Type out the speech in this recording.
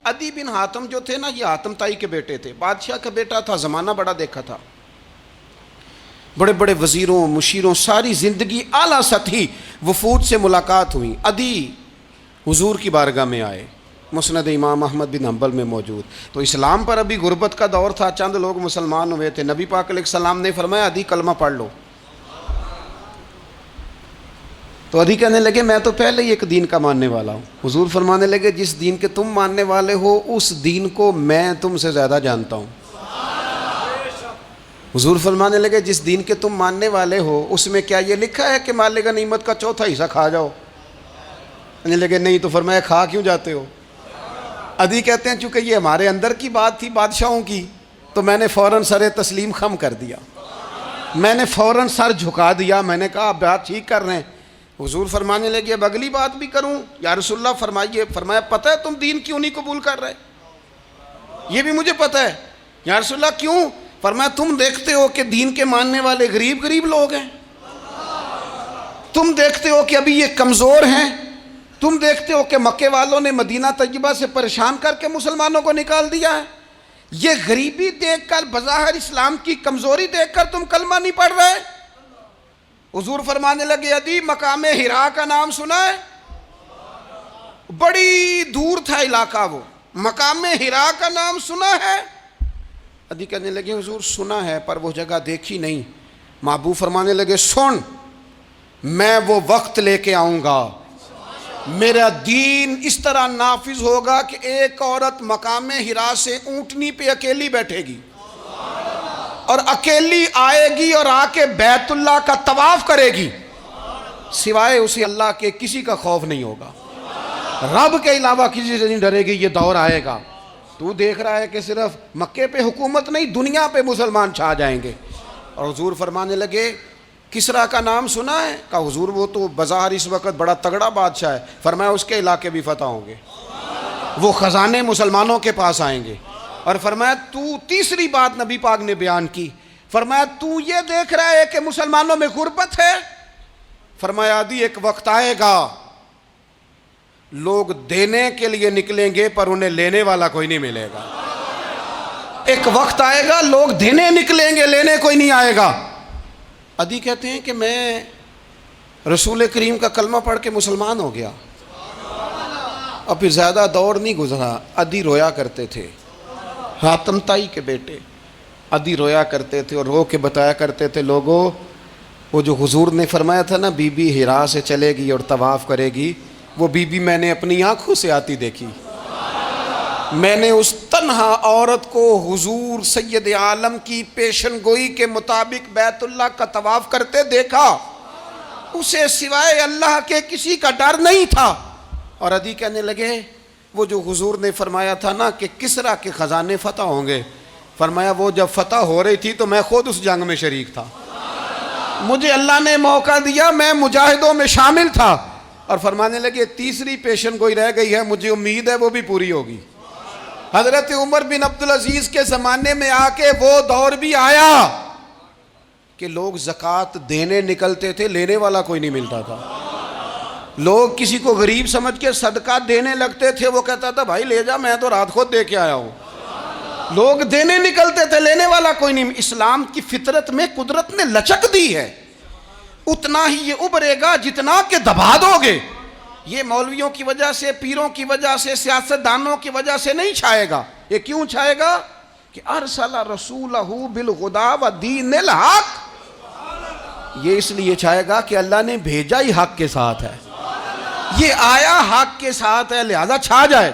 عدی بن حاتم جو تھے نا، یہ حاتم تائی کے بیٹے تھے، بادشاہ کا بیٹا تھا، زمانہ بڑا دیکھا تھا، بڑے بڑے وزیروں مشیروں، ساری زندگی اعلیٰ سطحی وفود سے ملاقات ہوئی۔ عدی حضور کی بارگاہ میں آئے، مسند امام احمد بن حنبل میں موجود۔ تو اسلام پر ابھی غربت کا دور تھا، چند لوگ مسلمان ہوئے تھے، نبی پاک علیہ السلام نے فرمایا عدی کلمہ پڑھ لو۔ تو عدی کہنے لگے میں تو پہلے ہی ایک دین کا ماننے والا ہوں۔ حضور فرمانے لگے جس دین کے تم ماننے والے ہو اس دین کو میں تم سے زیادہ جانتا ہوں۔ حضور فرمانے لگے جس دین کے تم ماننے والے ہو اس میں کیا یہ لکھا ہے کہ مال غنیمت کا چوتھا حصہ کھا جاؤ؟ کہنے لگے نہیں، تو فرمایا کھا کیوں جاتے ہو؟ عدی کہتے ہیں چونکہ یہ ہمارے اندر کی بات تھی بادشاہوں کی، تو میں نے فوراً سر تسلیم خم کر دیا، میں نے فوراً سر جھکا دیا، میں نے کہا آپ بات ٹھیک کر رہے ہیں۔ حضور فرمانے لگے اب اگلی بات بھی کروں یا رسول اللہ فرمائیے؟ فرمایا پتہ ہے تم دین کیوں نہیں قبول کر رہے؟ یہ بھی مجھے پتہ ہے۔ یا رسول اللہ کیوں؟ فرمایا تم دیکھتے ہو کہ دین کے ماننے والے غریب غریب لوگ ہیں، تم دیکھتے ہو کہ ابھی یہ کمزور ہیں، تم دیکھتے ہو کہ مکے والوں نے مدینہ طیبہ سے پریشان کر کے مسلمانوں کو نکال دیا ہے، یہ غریبی دیکھ کر بظاہر اسلام کی کمزوری دیکھ کر تم کلمہ نہیں پڑھ رہے؟ حضور فرمانے لگے عدی مقام حرا کا نام سنا ہے؟ بڑی دور تھا علاقہ وہ، مقام حرا کا نام سنا ہے؟ عدی کہنے لگے حضور سنا ہے پر وہ جگہ دیکھی نہیں۔ محبوب فرمانے لگے سن، میں وہ وقت لے کے آؤں گا، میرا دین اس طرح نافذ ہوگا کہ ایک عورت مقام حرا سے اونٹنی پہ اکیلی بیٹھے گی اور اکیلی آئے گی اور آ کے بیت اللہ کا طواف کرے گی، سوائے اسے اللہ کے کسی کا خوف نہیں ہوگا، رب کے علاوہ کسی سے نہیں ڈرے گی۔ یہ دور آئے گا، تو دیکھ رہا ہے کہ صرف مکے پہ حکومت نہیں دنیا پہ مسلمان چھا جائیں گے۔ اور حضور فرمانے لگے کسرا کا نام سنا ہے؟ کہا حضور وہ تو بظاہر اس وقت بڑا تگڑا بادشاہ ہے۔ فرمایا اس کے علاقے بھی فتح ہوں گے، وہ خزانے مسلمانوں کے پاس آئیں گے۔ اور فرمایا تو تیسری بات نبی پاک نے بیان کی، فرمایا تو یہ دیکھ رہا ہے کہ مسلمانوں میں غربت ہے؟ فرمایا عدی ایک وقت آئے گا لوگ دینے کے لیے نکلیں گے پر انہیں لینے والا کوئی نہیں ملے گا۔ ایک وقت آئے گا لوگ دینے نکلیں گے، لینے کوئی نہیں آئے گا۔ عدی کہتے ہیں کہ میں رسول کریم کا کلمہ پڑھ کے مسلمان ہو گیا، اور پھر زیادہ دور نہیں گزرا، عدی رویا کرتے تھے، حاتم تائی کے بیٹے عدی رویا کرتے تھے اور رو کے بتایا کرتے تھے لوگوں وہ جو حضور نے فرمایا تھا نا بی بی حرا سے چلے گی اور طواف کرے گی، وہ بی بی میں نے اپنی آنکھوں سے آتی دیکھی، میں نے اس تنہا عورت کو حضور سید عالم کی پیشن گوئی کے مطابق بیت اللہ کا طواف کرتے دیکھا، اسے سوائے اللہ کے کسی کا ڈر نہیں تھا۔ اور عدی کہنے لگے وہ جو حضور نے فرمایا تھا نا کہ کسرا کے خزانے فتح ہوں گے، فرمایا وہ جب فتح ہو رہی تھی تو میں خود اس جنگ میں شریک تھا، مجھے اللہ نے موقع دیا، میں مجاہدوں میں شامل تھا۔ اور فرمانے لگے تیسری پیشن گوئی رہ گئی ہے، مجھے امید ہے وہ بھی پوری ہوگی۔ حضرت عمر بن عبدالعزیز کے زمانے میں آ کے وہ دور بھی آیا کہ لوگ زکوٰۃ دینے نکلتے تھے، لینے والا کوئی نہیں ملتا تھا، لوگ کسی کو غریب سمجھ کے صدقہ دینے لگتے تھے، وہ کہتا تھا بھائی لے جا میں تو رات خود دے کے آیا ہوں، لوگ دینے نکلتے تھے، لینے والا کوئی نہیں۔ اسلام کی فطرت میں قدرت نے لچک دی ہے، اتنا ہی یہ ابھرے گا جتنا کہ دبا دو گے۔ یہ مولویوں کی وجہ سے، پیروں کی وجہ سے، سیاستدانوں کی وجہ سے نہیں چھائے گا۔ یہ کیوں چھائے گا کہ ارسل رسولہ بالہدی ودین الحق، یہ اس لیے چھائے گا کہ اللہ نے بھیجا ہی حق کے ساتھ ہے، یہ آیا حق کے ساتھ ہے، لہذا چھا جائے۔